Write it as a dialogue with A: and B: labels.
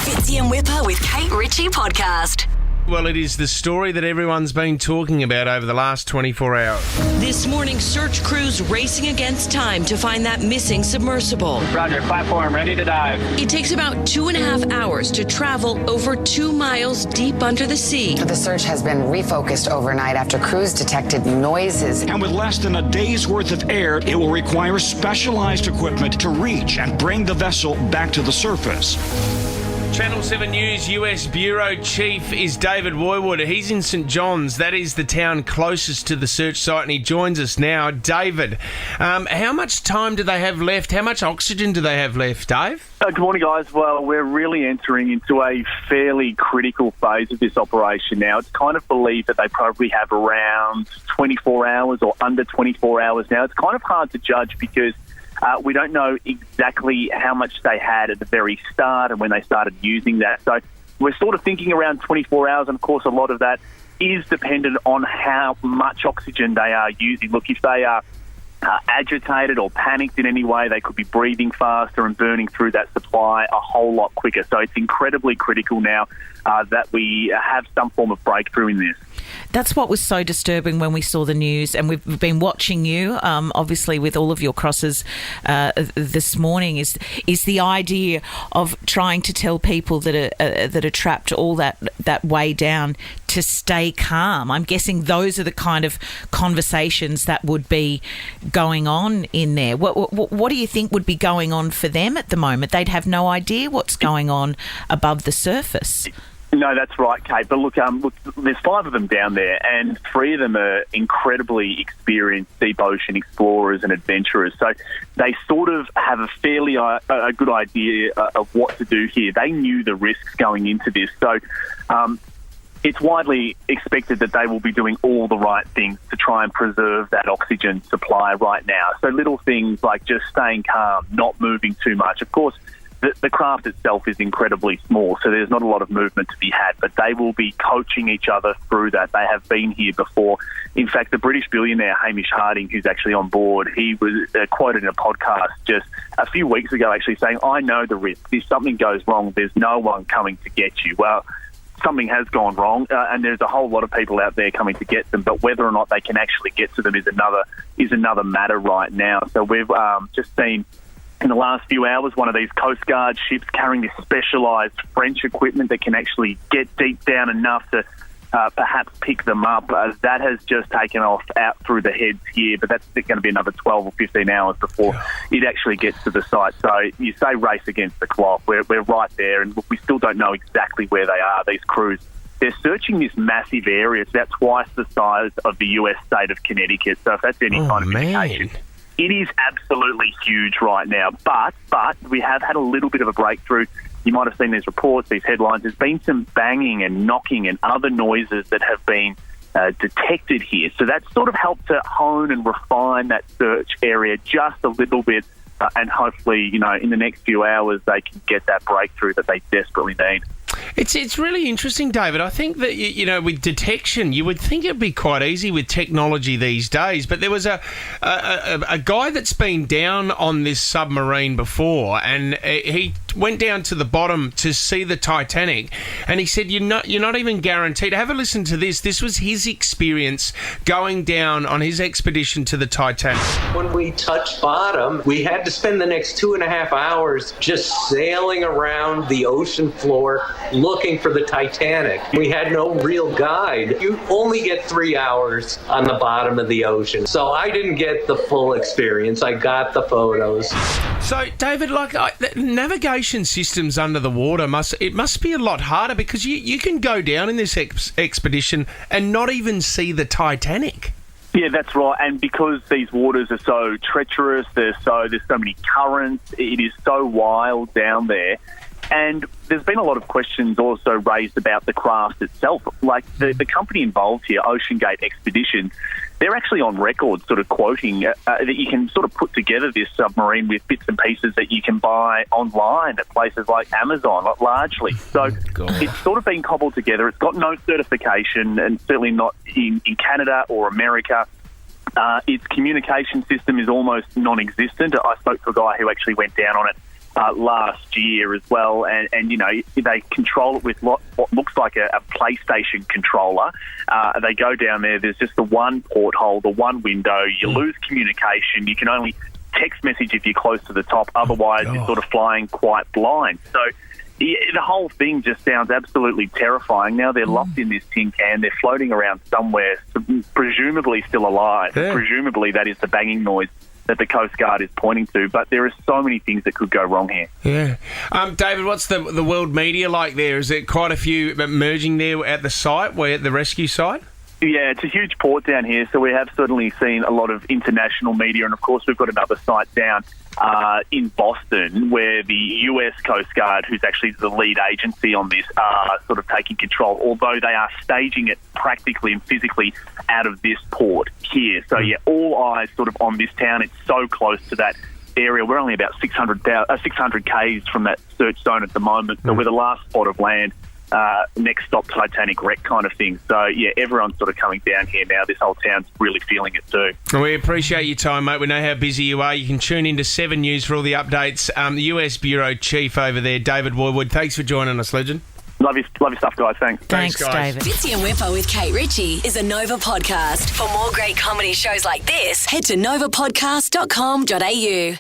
A: Fitzy and Whipper with Kate Ritchie podcast.
B: Well, it is the story that everyone's been talking about over the last 24 hours.
C: This morning, search crews racing against time to find that missing submersible.
D: Roger, platform ready to dive.
C: It takes about 2.5 hours to travel over 2 miles deep under the sea.
E: The search has been refocused overnight after crews detected noises.
F: And with less than a day's worth of air, it will require specialized equipment to reach and bring the vessel back to the surface.
B: Channel 7 News US Bureau Chief is David Woiwod. He's in St John's. That is the town closest to the search site, and he joins us now. David, how much time do they have left? How much oxygen do they have left, Dave?
D: Good morning, guys. Well, we're really entering into a fairly critical phase of this operation now. It's kind of believed that they probably have around 24 hours or under 24 hours now. It's kind of hard to judge because we don't know exactly how much they had at the very start and when they started using that. So we're sort of thinking around 24 hours, and of course a lot of that is dependent on how much oxygen they are using. Look, if they are agitated or panicked in any way, they could be breathing faster and burning through that supply a whole lot quicker. So it's incredibly critical now that we have some form of breakthrough in this.
G: That's what was so disturbing when we saw the news, and we've been watching you, obviously, with all of your crosses this morning. Is the idea of trying to tell people that are trapped all that way down to stay calm? I'm guessing those are the kind of conversations that would be going on in there. What do you think would be going on for them at the moment? They'd have no idea what's going on above the surface.
D: No, that's right, Kate. But look, there's 5 of them down there, and 3 of them are incredibly experienced deep ocean explorers and adventurers. So they sort of have a fairly a good idea of what to do here. They knew the risks going into this. So it's widely expected that they will be doing all the right things to try and preserve that oxygen supply right now. So little things like just staying calm, not moving too much. Of course, the craft itself is incredibly small, so there's not a lot of movement to be had, but they will be coaching each other through that. They have been here before. In fact, the British billionaire Hamish Harding, who's actually on board, he was quoted in a podcast just a few weeks ago actually saying, "I know the risk. If something goes wrong, there's no one coming to get you." Well, something has gone wrong, and there's a whole lot of people out there coming to get them, but whether or not they can actually get to them is another matter right now. So we've just seen in the last few hours, one of these Coast Guard ships carrying this specialised French equipment that can actually get deep down enough to perhaps pick them up. That has just taken off out through the heads here, but that's going to be another 12 or 15 hours before it actually gets to the site. So you say race against the clock. We're right there, and we still don't know exactly where they are, these crews. They're searching this massive area. It's about twice the size of the US state of Connecticut. So if that's any kind of indication, it is absolutely huge right now, but we have had a little bit of a breakthrough. You might have seen these reports, these headlines. There's been some banging and knocking and other noises that have been detected here. So that's sort of helped to hone and refine that search area just a little bit, and hopefully, in the next few hours, they can get that breakthrough that they desperately need.
B: It's really interesting, David. I think that, with detection, you would think it'd be quite easy with technology these days. But there was a guy that's been down on this submarine before, and he went down to the bottom to see the Titanic, and he said, you're not even guaranteed. Have a listen to this. This was his experience going down on his expedition to the Titanic.
H: When we touched bottom, we had to spend the next 2.5 hours just sailing around the ocean floor looking for the Titanic. We had no real guide. You only get 3 hours on the bottom of the ocean. So I didn't get the full experience. I got the photos.
B: So, David, navigation systems under the water must be a lot harder, because you can go down in this expedition and not even see the Titanic.
D: Yeah, that's right. And because these waters are so treacherous, there's so many currents, it is so wild down there. And there's been a lot of questions also raised about the craft itself. Like the company involved here, OceanGate Expedition, they're actually on record sort of quoting that you can sort of put together this submarine with bits and pieces that you can buy online at places like Amazon, largely. So it's sort of been cobbled together. It's got no certification, and certainly not in Canada or America. Its communication system is almost non-existent. I spoke to a guy who actually went down on it last year as well, and you know, they control it with what looks like a PlayStation controller. They go down there, there's just the one porthole, the one window, you lose communication, you can only text message if you're close to the top, otherwise you're sort of flying quite blind. So the whole thing just sounds absolutely terrifying. Now they're locked in this tin can, they're floating around somewhere, presumably still alive.
B: Yeah.
D: Presumably that is the banging noise that the Coast Guard is pointing to, but there are so many things that could go wrong here.
B: Yeah. David, what's the world media like there? Is there quite a few merging there at the site, at the rescue site?
D: Yeah, it's a huge port down here, so we have certainly seen a lot of international media, and of course we've got another site down in Boston where the US Coast Guard, who's actually the lead agency on this, are sort of taking control, although they are staging it practically and physically out of this port here. So yeah, all eyes sort of on this town. It's so close to that area. We're only about 600 Ks from that search zone at the moment, so we're the last spot of land. Next stop Titanic wreck kind of thing. So, yeah, everyone's sort of coming down here now. This whole town's really feeling it too.
B: We appreciate your time, mate. We know how busy you are. You can tune into 7 News for all the updates. The US Bureau Chief over there, David Woiwod, thanks for joining us, legend.
D: Love your stuff, guys. Thanks.
G: Thanks,
B: guys.
G: David.
A: Fitzy and Whipper with Kate Ritchie is a Nova podcast. For more great comedy shows like this, head to novapodcast.com.au.